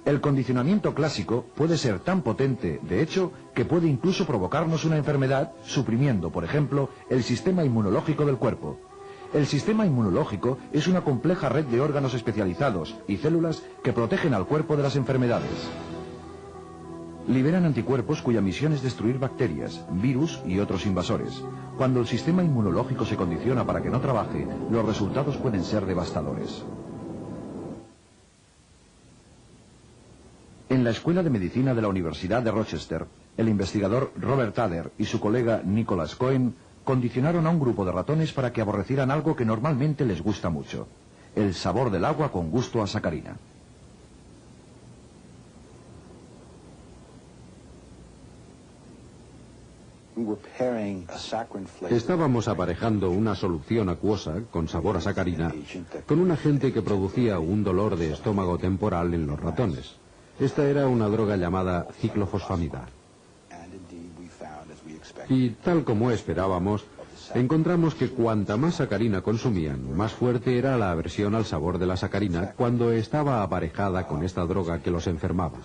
El condicionamiento clásico puede ser tan potente, de hecho, que puede incluso provocarnos una enfermedad, suprimiendo, por ejemplo, el sistema inmunológico del cuerpo. El sistema inmunológico es una compleja red de órganos especializados y células que protegen al cuerpo de las enfermedades. Liberan anticuerpos cuya misión es destruir bacterias, virus y otros invasores. Cuando el sistema inmunológico se condiciona para que no trabaje, los resultados pueden ser devastadores. En la Escuela de Medicina de la Universidad de Rochester, el investigador Robert Adler y su colega Nicholas Cohen condicionaron a un grupo de ratones para que aborrecieran algo que normalmente les gusta mucho: el sabor del agua con gusto a sacarina. Estábamos aparejando una solución acuosa con sabor a sacarina con un agente que producía un dolor de estómago temporal en los ratones. Esta era una droga llamada ciclofosfamida. Y tal como esperábamos, encontramos que cuanta más sacarina consumían, más fuerte era la aversión al sabor de la sacarina cuando estaba aparejada con esta droga que los enfermaba.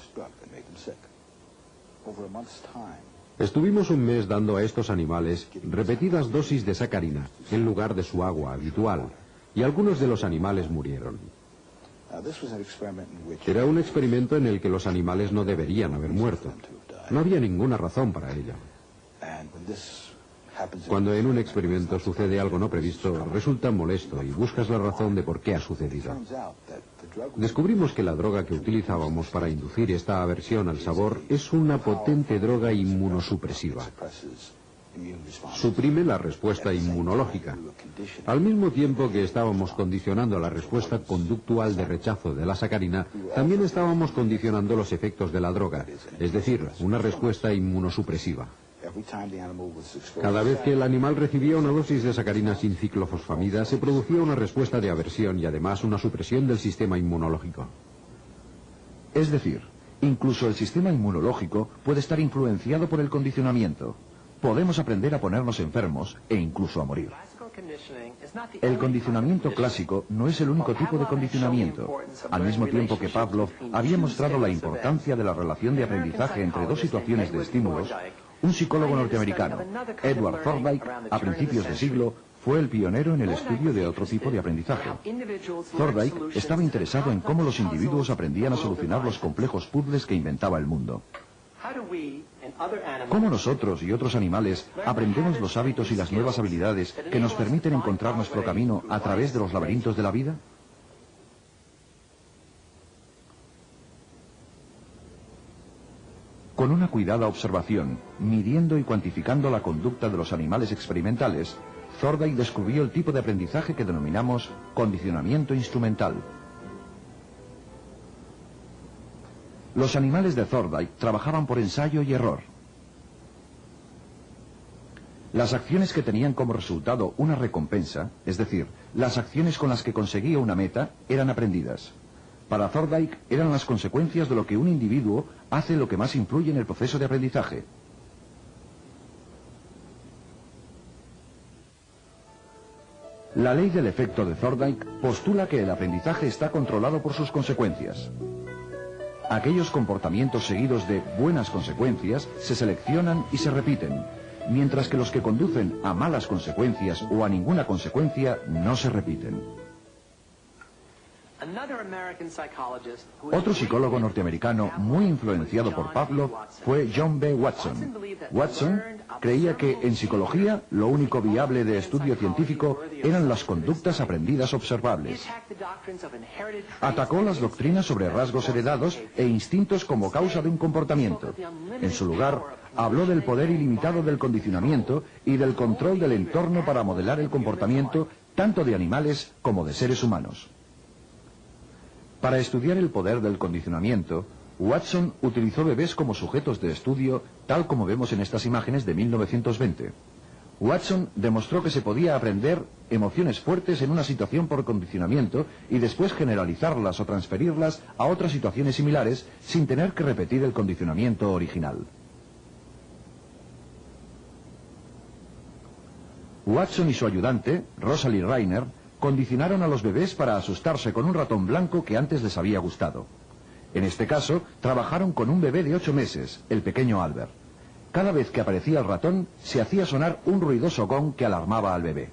Estuvimos un mes dando a estos animales repetidas dosis de sacarina en lugar de su agua habitual, y algunos de los animales murieron. Era un experimento en el que los animales no deberían haber muerto. No había ninguna razón para ello. Cuando en un experimento sucede algo no previsto, resulta molesto y buscas la razón de por qué ha sucedido. Descubrimos que la droga que utilizábamos para inducir esta aversión al sabor es una potente droga inmunosupresiva. Suprime la respuesta inmunológica. Al mismo tiempo que estábamos condicionando la respuesta conductual de rechazo de la sacarina, también estábamos condicionando los efectos de la droga, es decir, una respuesta inmunosupresiva. Cada vez que el animal recibía una dosis de sacarina sin ciclofosfamida, se producía una respuesta de aversión y además una supresión del sistema inmunológico. Es decir, incluso el sistema inmunológico puede estar influenciado por el condicionamiento. Podemos aprender a ponernos enfermos e incluso a morir. El condicionamiento clásico no es el único tipo de condicionamiento. Al mismo tiempo que Pavlov había mostrado la importancia de la relación de aprendizaje entre dos situaciones de estímulos, un psicólogo norteamericano, Edward Thorndike, a principios de siglo, fue el pionero en el estudio de otro tipo de aprendizaje. Thorndike estaba interesado en cómo los individuos aprendían a solucionar los complejos puzzles que inventaba el mundo. ¿Cómo nosotros y otros animales aprendemos los hábitos y las nuevas habilidades que nos permiten encontrar nuestro camino a través de los laberintos de la vida? Con una cuidada observación, midiendo y cuantificando la conducta de los animales experimentales, Thorndike descubrió el tipo de aprendizaje que denominamos condicionamiento instrumental. Los animales de Thorndike trabajaban por ensayo y error. Las acciones que tenían como resultado una recompensa, es decir, las acciones con las que conseguía una meta, eran aprendidas. Para Thorndike eran las consecuencias de lo que un individuo hace lo que más influye en el proceso de aprendizaje. La ley del efecto de Thorndike postula que el aprendizaje está controlado por sus consecuencias. Aquellos comportamientos seguidos de buenas consecuencias se seleccionan y se repiten, mientras que los que conducen a malas consecuencias o a ninguna consecuencia no se repiten. Otro psicólogo norteamericano muy influenciado por Pavlov fue John B. Watson. Watson creía que en psicología lo único viable de estudio científico eran las conductas aprendidas observables. Atacó las doctrinas sobre rasgos heredados e instintos como causa de un comportamiento. En su lugar, habló del poder ilimitado del condicionamiento y del control del entorno para modelar el comportamiento tanto de animales como de seres humanos. Para estudiar el poder del condicionamiento, Watson utilizó bebés como sujetos de estudio, tal como vemos en estas imágenes de 1920. Watson demostró que se podía aprender emociones fuertes en una situación por condicionamiento y después generalizarlas o transferirlas a otras situaciones similares sin tener que repetir el condicionamiento original. Watson y su ayudante, Rosalie Reiner, condicionaron a los bebés para asustarse con un ratón blanco que antes les había gustado. En este caso, trabajaron con un bebé de 8 meses, el pequeño Albert. Cada vez que aparecía el ratón, se hacía sonar un ruidoso gong que alarmaba al bebé.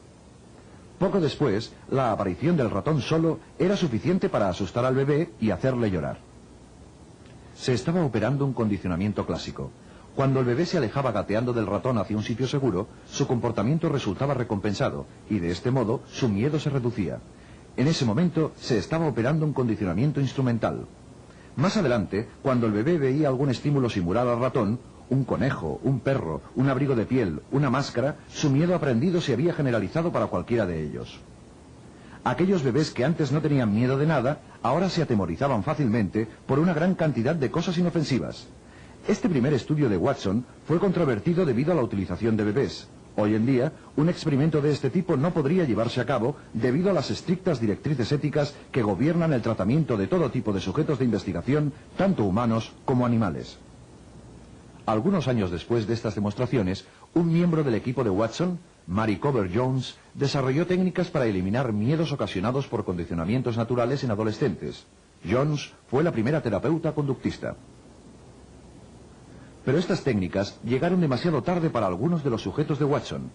Poco después, la aparición del ratón solo era suficiente para asustar al bebé y hacerle llorar. Se estaba operando un condicionamiento clásico. Cuando el bebé se alejaba gateando del ratón hacia un sitio seguro, su comportamiento resultaba recompensado y de este modo su miedo se reducía. En ese momento se estaba operando un condicionamiento instrumental. Más adelante, cuando el bebé veía algún estímulo similar al ratón, un conejo, un perro, un abrigo de piel, una máscara, su miedo aprendido se había generalizado para cualquiera de ellos. Aquellos bebés que antes no tenían miedo de nada, ahora se atemorizaban fácilmente por una gran cantidad de cosas inofensivas. Este primer estudio de Watson fue controvertido debido a la utilización de bebés. Hoy en día, un experimento de este tipo no podría llevarse a cabo debido a las estrictas directrices éticas que gobiernan el tratamiento de todo tipo de sujetos de investigación, tanto humanos como animales. Algunos años después de estas demostraciones, un miembro del equipo de Watson, Mary Cover Jones, desarrolló técnicas para eliminar miedos ocasionados por condicionamientos naturales en adolescentes. Jones fue la primera terapeuta conductista. Pero estas técnicas llegaron demasiado tarde para algunos de los sujetos de Watson.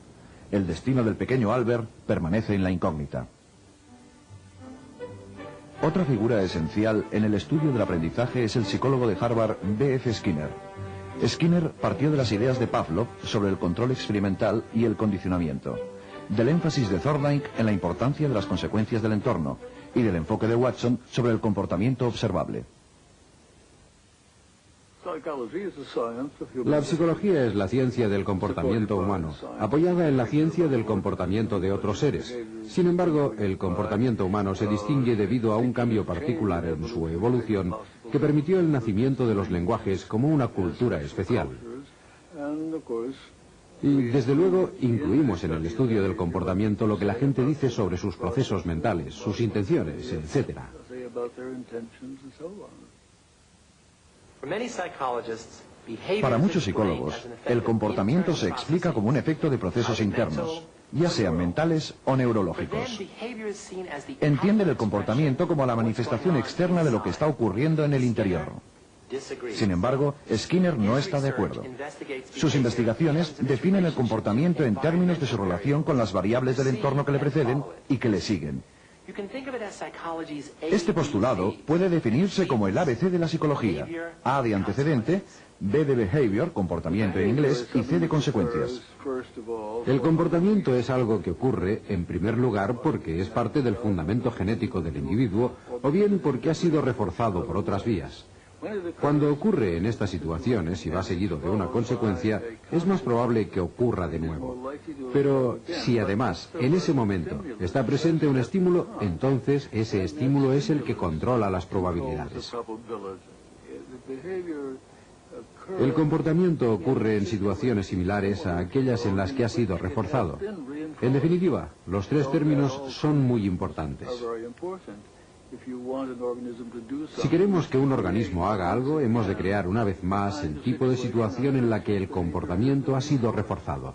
El destino del pequeño Albert permanece en la incógnita. Otra figura esencial en el estudio del aprendizaje es el psicólogo de Harvard, B.F. Skinner. Skinner partió de las ideas de Pavlov sobre el control experimental y el condicionamiento, del énfasis de Thorndike en la importancia de las consecuencias del entorno y del enfoque de Watson sobre el comportamiento observable. La psicología es la ciencia del comportamiento humano, apoyada en la ciencia del comportamiento de otros seres. Sin embargo, el comportamiento humano se distingue debido a un cambio particular en su evolución que permitió el nacimiento de los lenguajes como una cultura especial. Y, desde luego, incluimos en el estudio del comportamiento lo que la gente dice sobre sus procesos mentales, sus intenciones, etc. Para muchos psicólogos, el comportamiento se explica como un efecto de procesos internos, ya sean mentales o neurológicos. Entienden el comportamiento como la manifestación externa de lo que está ocurriendo en el interior. Sin embargo, Skinner no está de acuerdo. Sus investigaciones definen el comportamiento en términos de su relación con las variables del entorno que le preceden y que le siguen. Este postulado puede definirse como el ABC de la psicología: A de antecedente, B de behavior, comportamiento en inglés, y C de consecuencias. El comportamiento es algo que ocurre, en primer lugar, porque es parte del fundamento genético del individuo, o bien porque ha sido reforzado por otras vías. Cuando ocurre en estas situaciones y va seguido de una consecuencia, es más probable que ocurra de nuevo. Pero si además, en ese momento, está presente un estímulo, entonces ese estímulo es el que controla las probabilidades. El comportamiento ocurre en situaciones similares a aquellas en las que ha sido reforzado. En definitiva, los tres términos son muy importantes. Si queremos que un organismo haga algo, hemos de crear una vez más el tipo de situación en la que el comportamiento ha sido reforzado.